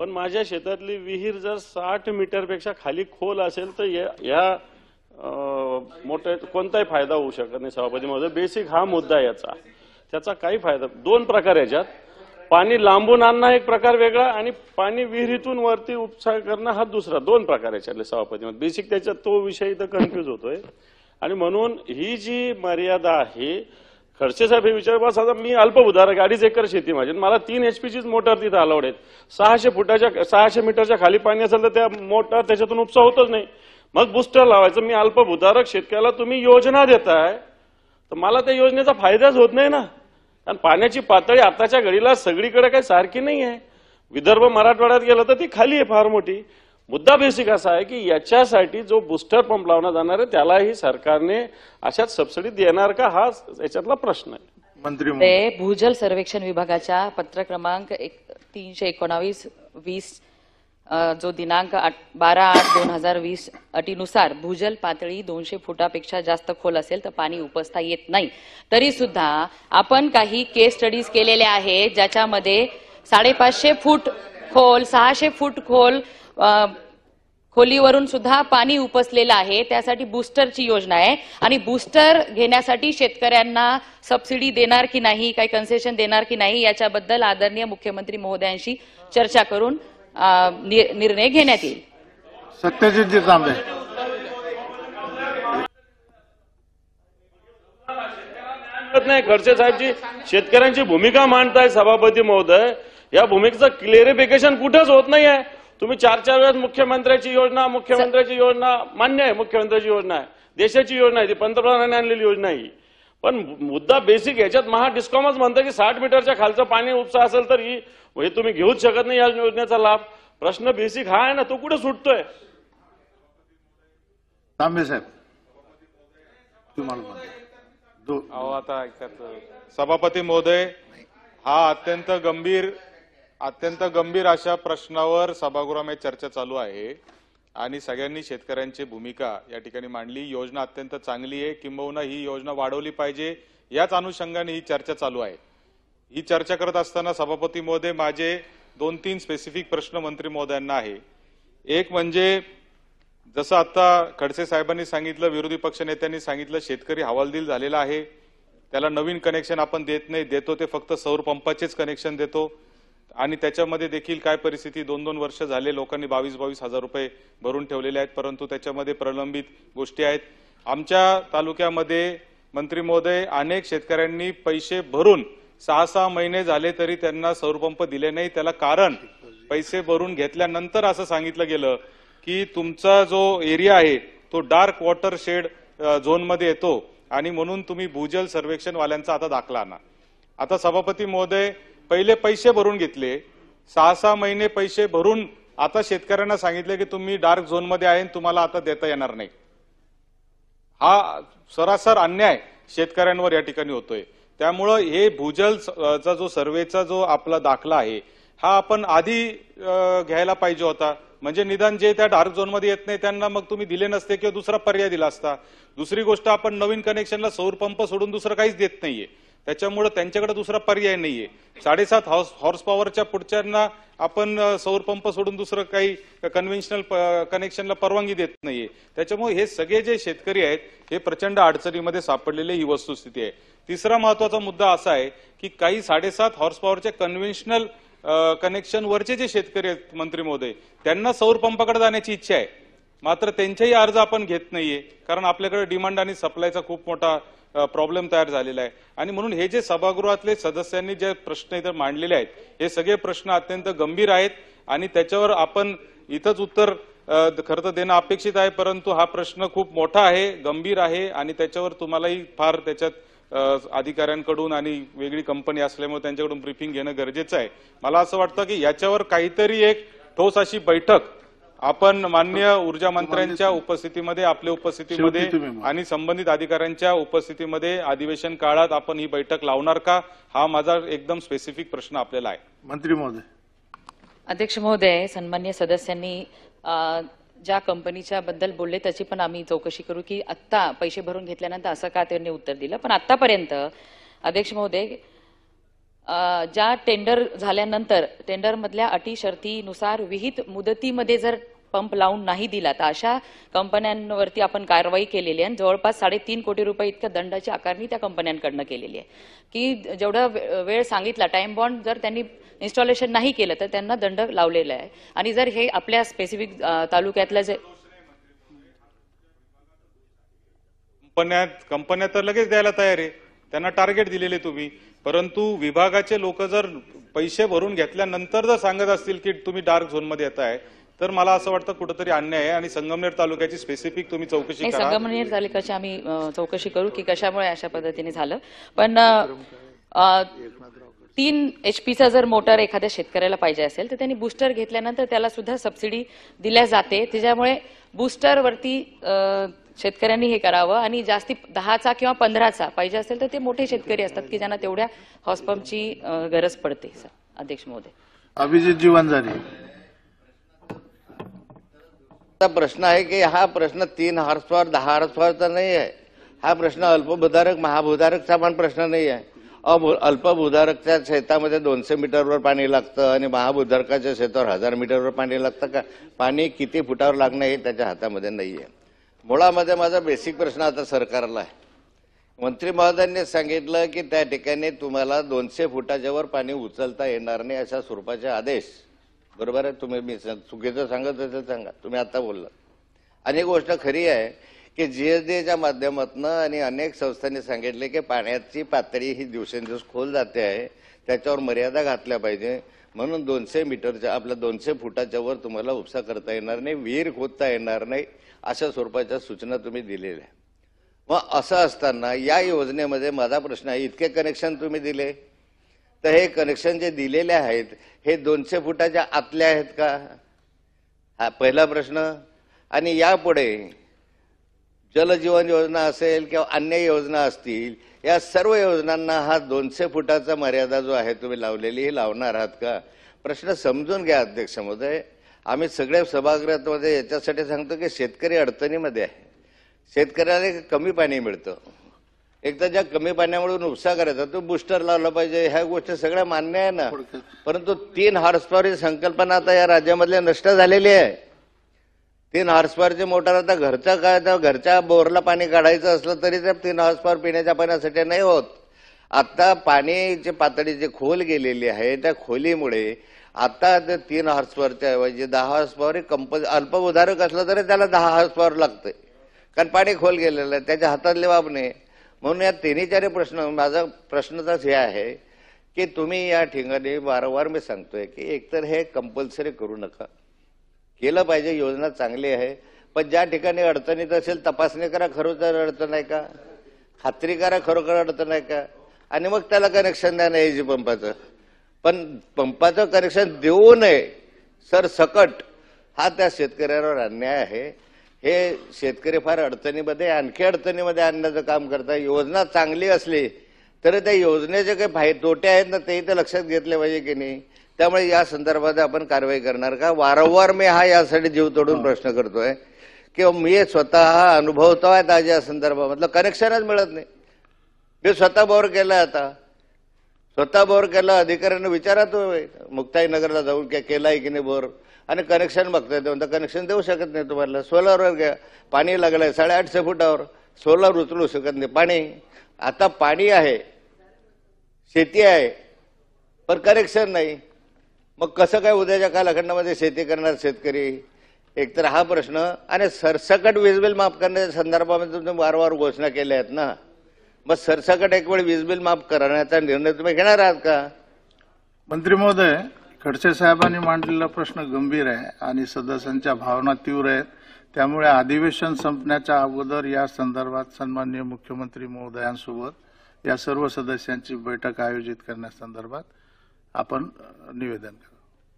पण माझ्या शेतातली विहीर जर 60 मीटरपेक्षा खाली खोल असेल तर या मोठ्या कोणताही फायदा होऊ शकत नाही सभापती महोदय. बेसिक हा मुद्दा आहे याचा. त्याचा काही फायदा दोन प्रकार याच्यात. पाणी लांबून आणणं एक प्रकार वेगळा आणि पाणी विहिरीतून वरती उपसा करणं हा दुसरा. दोन प्रकार याच्यातले सभापती महोदय. बेसिक त्याच्यात तो विषय इथं कन्फ्यूज होतोय आणि म्हणून ही जी मर्यादा आहे खडसे साहेब हे विचार बस. आता मी अल्पभूधारक 2.5 एकर शेती माझी, मला 3 HP चीच मोटर तिथं अलाउड आहेत. 600 मीटरच्या खाली पाणी असेल तर त्या मोटर त्याच्यातून उपसा होतच नाही. मग बुस्टर लावायचं. मी अल्पभूधारक शेतकऱ्याला तुम्ही योजना देताय तर मला त्या योजनेचा फायदाच होत नाही ना. कारण पाण्याची पातळी आताच्या घडीला सगळीकडे काही सारखी नाही आहे. विदर्भ मराठवाड्यात गेलं तर ती खाली आहे फार मोठी. मुद्दा बेसिक असा आहे की याच्यासाठी जो बुस्टर पंप लावण्यात जाणार आहे त्यालाही सरकारने अशाच सबसिडी देणार का हा याच्यातला प्रश्न आहे. मंत्री ते भूजल सर्वेक्षण विभागाच्या पत्र क्रमांक 319/20 जो दिनांक 12/8/2020 अटीनुसार भूजल पातळी 200 फुटापेक्षा जास्त खोल असेल तर पाणी उपसता येत नाही. तरी सुद्धा आपण काही केस स्टडीज केलेल्या आहेत ज्याच्यामध्ये 550 फूट खोल 600 फूट खोल खोलीवरून सुद्धा पाणी उपसलेलं आहे. त्यासाठी बूस्टरची योजना आहे आणि बूस्टर घेण्यासाठी शेतकऱ्यांना सबसिडी देणार की नाही, काही कन्सेशन देणार की नाही याच्याबद्दल आदरणीय मुख्यमंत्री महोदयांशी चर्चा करून निर्णय घेण्यात येईल. सत्यजितजी तांबे. नाही खडसे साहेबची शेतकऱ्यांची भूमिका मांडताय सभापती महोदय. या भूमिकेचं क्लिअरिफिकेशन कुठंच होत नाही आहे. तुम्ही 4 वेळेस मुख्यमंत्र्याची योजना मान्य आहे. मुख्यमंत्र्याची योजना आहे, देशाची योजना आहे, ती पंतप्रधानांनी आणलेली योजना आहे. पण मुद्दा बेसिक याच्यात महाडिस्कॉमच म्हणतं की 60 मीटरच्या खालचं पाणी उपसा असेल तर हे तुम्ही घेऊच शकत नाही या योजनेचा लाभ. प्रश्न बेसिक हा आहे ना, तो कुठे सुटतोय. तांबे साहेब तुम्हाला आता सभापती महोदय, हा अत्यंत गंभीर अशा प्रश्नावर सभागृहामध्ये चर्चा चालू आहे आणि सगळ्यांनी शेतकऱ्यांची भूमिका या ठिकाणी मांडली. योजना अत्यंत चांगली आहे, किंबहुना ही योजना वाढवली पाहिजे याच अनुषंगाने ही चर्चा चालू आहे. ही चर्चा करत असताना सभापती महोदय माझे 2-3 स्पेसिफिक प्रश्न मंत्री महोदयांना आहे. एक म्हणजे जसं आता खडसे साहेबांनी सांगितलं, विरोधी पक्ष नेत्यांनी सांगितलं, शेतकरी हवालदिल झालेला आहे, त्याला नवीन कनेक्शन आपण देत नाही, देतो ते फक्त सौर पंपाचेच कनेक्शन देतो आणि त्याच्यामध्ये देखील काय परिस्थिती 2-2 वर्ष झाले लोकांनी 22-22 हजार रुपये भरून ठेवलेले आहेत, परंतु त्याच्यामध्ये प्रलंबित गोष्टी आहेत. आमच्या तालुक्यामध्ये मंत्री महोदय अनेक शेतकऱ्यांनी पैसे भरून 6-6 महिने झाले तरी त्यांना सौरपंप दिले नाही. त्याला कारण पैसे भरून घेतल्यानंतर असं सांगितलं गेलं की तुमचा जो एरिया आहे तो डार्क वॉटर शेड झोनमध्ये येतो आणि म्हणून तुम्ही भूजल सर्वेक्षण वाल्यांचा आता दाखला आणा. आता सभापती महोदय पहिले पैसे भरून घेतले, 6-6 महिने पैसे भरून आता शेतकऱ्यांना सांगितले की तुम्ही डार्क झोनमध्ये आहे तुम्हाला आता देता येणार नाही. हा सरासर अन्याय शेतकऱ्यांवर या ठिकाणी होतोय. त्यामुळं हे भूजलचा जो सर्वेचा जो आपला दाखला आहे हा आपण आधी घ्यायला पाहिजे होता. म्हणजे निदान जे त्या डार्क झोनमध्ये येत नाही त्यांना मग तुम्ही दिले नसते किंवा दुसरा पर्याय दिला असता. दुसरी गोष्ट, आपण नवीन कनेक्शनला सौर पंप सोडून दुसरं काहीच देत नाहीये, त्याच्यामुळे त्यांच्याकडे दुसरा पर्याय नाहीये. 7.5 हॉर्स पॉवरच्या पुढच्यांना आपण सौर पंप सोडून दुसरं काही कन्व्हेन्शनल कनेक्शनला परवानगी देत नाहीये. त्याच्यामुळे हे सगळे जे शेतकरी आहेत हे प्रचंड अडचणीमध्ये सापडलेले ही वस्तुस्थिती आहे. तिसरा महत्वाचा मुद्दा असा आहे की काही 7.5 हॉर्स पॉवरच्या कन्व्हेन्शनल कनेक्शन वरचे जे शेतकरी आहेत मंत्री महोदय त्यांना सौर पंपाकडे जाण्याची इच्छा आहे, मात्र त्यांचेही अर्ज आपण घेत नाहीये कारण आपल्याकडे डिमांड आणि सप्लायचा खूप मोठा प्रॉब्लेम तयार झालेला आहे. आणि म्हणून हे जे सभागृहातले सदस्यांनी जे प्रश्न इथं मांडलेले आहेत हे सगळे प्रश्न अत्यंत गंभीर आहेत आणि त्याच्यावर आपण इथंच उत्तर खरं तर देणं अपेक्षित आहे. परंतु हा प्रश्न खूप मोठा आहे, गंभीर आहे आणि त्याच्यावर तुम्हालाही फार त्याच्यात अधिकाऱ्यांकडून आणि वेगळी कंपनी असल्यामुळे त्यांच्याकडून ब्रीफिंग घेणं गरजेचं आहे. मला असं वाटतं की याच्यावर काहीतरी एक ठोस अशी बैठक आपण माननीय ऊर्जा मंत्र्यांच्या उपस्थितीमध्ये, आपल्या उपस्थितीमध्ये आणि संबंधित अधिकाऱ्यांच्या उपस्थितीमध्ये अधिवेशन काळात आपण ही बैठक लावणार का, हा माझा एकदम स्पेसिफिक प्रश्न आपल्याला आहे. मंत्री महोदय. अध्यक्ष महोदय, सन्माननीय सदस्यांनी ज्या कंपनीच्या बद्दल बोलले त्याची पण आम्ही चौकशी करू की आत्ता पैसे भरून घेतल्यानंतर असं का त्यांनी उत्तर दिलं. पण आतापर्यंत अध्यक्ष महोदय ज्या टेंडर झाल्यानंतर टेंडरमधल्या अटी शर्तीनुसार विहित मुदतीमध्ये जर पंप लावून नाही दिला तर अशा कंपन्यांवरती आपण कारवाई केलेली आहे आणि जवळपास 3.5 कोटी रुपये इतक्या दंडाची आकारणी त्या कंपन्यांकडनं केलेली आहे की जेवढा वेळ सांगितला टाइम बॉन्ड जर त्यांनी इन्स्टॉलेशन नाही केलं तर त्यांना दंड लावलेला आहे. आणि जर हे आपल्या स्पेसिफिक तालुक्यातल्या जे कंपन्या तर लगेच द्यायला तयार आहे, त्यांना टार्गेट दिलेले तुम्ही, परंतु विभागाचे लोक जर पैसे भरून घेतल्यानंतर जर सांगत असतील की तुम्ही डार्क झोन मध्ये येत आहे तर मला असं वाटतं कुठेतरी अन्याय आहे. आणि संगमनेर तालुक्याची स्पेसिफिक तुम्ही चौकशी नाही, करा. संगमनेर तालुक्याची आम्ही चौकशी करू की कशामुळे अशा पद्धतीने झालं. पण 3 HP जर मोटर एखाद्या शेतकऱ्याला पाहिजे असेल तर त्यांनी बुस्टर घेतल्यानंतर त्याला सुद्धा सबसिडी दिल्या जाते. त्याच्यामुळे बुस्टरवरती शेतकऱ्यांनी हे करावं आणि जास्ती 10चा किंवा 15चा पाहिजे असेल तर ते मोठे शेतकरी असतात की ज्यांना तेवढ्या हॉर्सपंपची गरज पडते. अध्यक्ष महोदय, अभिजित जीवनझारी. प्रश्न आहे की हा प्रश्न 3 हॉर्स पॉवर 10 हॉर्स पॉवरचा नाही आहे. हा प्रश्न अल्पभूधारक महाभूधारकचा पण प्रश्न नाही आहे. अल्पभूधारकच्या शेतामध्ये 200 मीटरवर पाणी लागतं आणि महाभूधारकाच्या शेतावर 1000 मीटरवर पाणी लागतं का? पाणी किती फुटावर लागणं हे त्याच्या हातामध्ये नाहीये. मुळामध्ये माझा बेसिक प्रश्न आता सरकारला आहे. मंत्री महोदयांनी सांगितलं की त्या ठिकाणी तुम्हाला 200 फुटाच्या वर पाणी उचलता येणार नाही अशा स्वरूपाचे आदेश. बरोबर आहे? तुम्ही मी चुकीचं सांगत असेल सांगा, तुम्ही आता बोलला. आणि गोष्ट खरी आहे की जीएसडीच्या माध्यमातून आणि अनेक संस्थांनी सांगितले की पाण्याची पातळी ही दिवसेंदिवस खोल जाते आहे, त्याच्यावर मर्यादा घातल्या पाहिजे. म्हणून 200 मीटरच्या आपल्या 200 फुटाच्या वर तुम्हाला उपसा करता येणार नाही, विहीर खोदता येणार नाही अशा स्वरूपाच्या सूचना तुम्ही दिलेल्या. मग असं असताना या योजनेमध्ये माझा प्रश्न आहे, इतके कनेक्शन तुम्ही दिले तर हे कनेक्शन जे दिलेले आहेत हे 200 फुटाच्या आतले आहेत का? हा पहिला प्रश्न. आणि यापुढे जलजीवन योजना असेल किंवा अन्य योजना असतील, या सर्व योजनांना हा 200 फुटाचा मर्यादा जो आहे तुम्ही लावलेली ही लावणार आहात का? प्रश्न समजून घ्या अध्यक्ष महोदय. आम्ही सगळे सभागृहामध्ये याच्यासाठी सांगतो की शेतकरी अडचणीमध्ये आहे. शेतकऱ्याला कमी पाणी मिळतं. एक तर ज्या कमी पाण्यामुळे उपसा करायचा तो बुस्टर लावला पाहिजे, ह्या गोष्टी सगळ्या मान्य आहे ना. परंतु 3 हॉर्स पॉवर ही संकल्पना आता या राज्यामधल्या नष्ट झालेली आहे. 3 हॉर्स पॉवरची मोटर आता घरच्या बोरला पाणी काढायचं असलं तरी त्या 3 हॉर्स पॉवर पिण्याच्या पाण्यासाठी नाही होत. आता पाण्याची पातळी जी खोल गेलेली आहे त्या खोलीमुळे आता ते 3 हॉर्स पॉवरच्या ऐवजी 10 हॉर्स पॉवर अल्पभूधारक असलं तरी त्याला 10 हॉर्स पॉवर लागतंय, कारण पाणी खोल गेलेलं आहे, त्याच्या हातातले बाब नाही. म्हणून या 3-4 प्रश्न माझा प्रश्नच हे आहे की तुम्ही या ठिकाणी वारंवार मी सांगतोय की एकतर हे कंपल्सरी करू नका. केलं पाहिजे, योजना चांगली आहे, पण ज्या ठिकाणी अडचणीत असेल तपासणी करा, खरोखर अडचण आहे का, खात्री करा खरोखर अडचण आहे का, आणि मग त्याला कनेक्शन द्या ना एजी पंपाचं. पण पंपाचं कनेक्शन देऊ नये सरसकट हा त्या शेतकऱ्यावर अन्याय आहे. हे शेतकरी फार अडचणीमध्ये आणखी अडचणीमध्ये आणण्याचं काम करतात. योजना चांगली असली तरी त्या योजनेचे काही तोटे आहेत ना तेही तर लक्षात घेतले पाहिजे की नाही. त्यामुळे या संदर्भात आपण कारवाई करणार का? वारंवार मी हा यासाठी जीव तोडून प्रश्न करतोय की मी स्वतः अनुभवतोय आज या संदर्भामधलं कनेक्शनच मिळत नाही. मी स्वतः बोर केलं, आता स्वतः बोर केलं, अधिकाऱ्यांना विचारा तो मुक्ताईनगरला जाऊन काय केलाय की नाही बोर, आणि कनेक्शन बघताय ते म्हणता कनेक्शन देऊ शकत नाही तुम्हाला. सोलारवर घ्या, पाणी लागलंय 850 फुटावर, सोलार उचलू शकत नाही पाणी. आता पाणी आहे, शेती आहे, पण कनेक्शन नाही. मग कसं काय उद्याच्या कालखंडामध्ये शेती करणार शेतकरी? एकतर हा प्रश्न. आणि सरसकट वीज बिल माफ करण्याच्या संदर्भामध्ये तुम्ही वारंवार घोषणा केल्या आहेत ना, मग सरसकट एक वेळ वीज बिल माफ करण्याचा निर्णय तुम्ही घेणार आहात का? मंत्री महोदय, खडसे साहेबांनी मांडलेला प्रश्न गंभीर आहे आणि सदस्यांच्या भावना तीव्र आहेत. त्यामुळे अधिवेशन संपण्याच्या अगोदर या संदर्भात सन्माननीय मुख्यमंत्री महोदयांसोबत या सर्व सदस्यांची बैठक आयोजित करण्यासंदर्भात आपण निवेदन करू.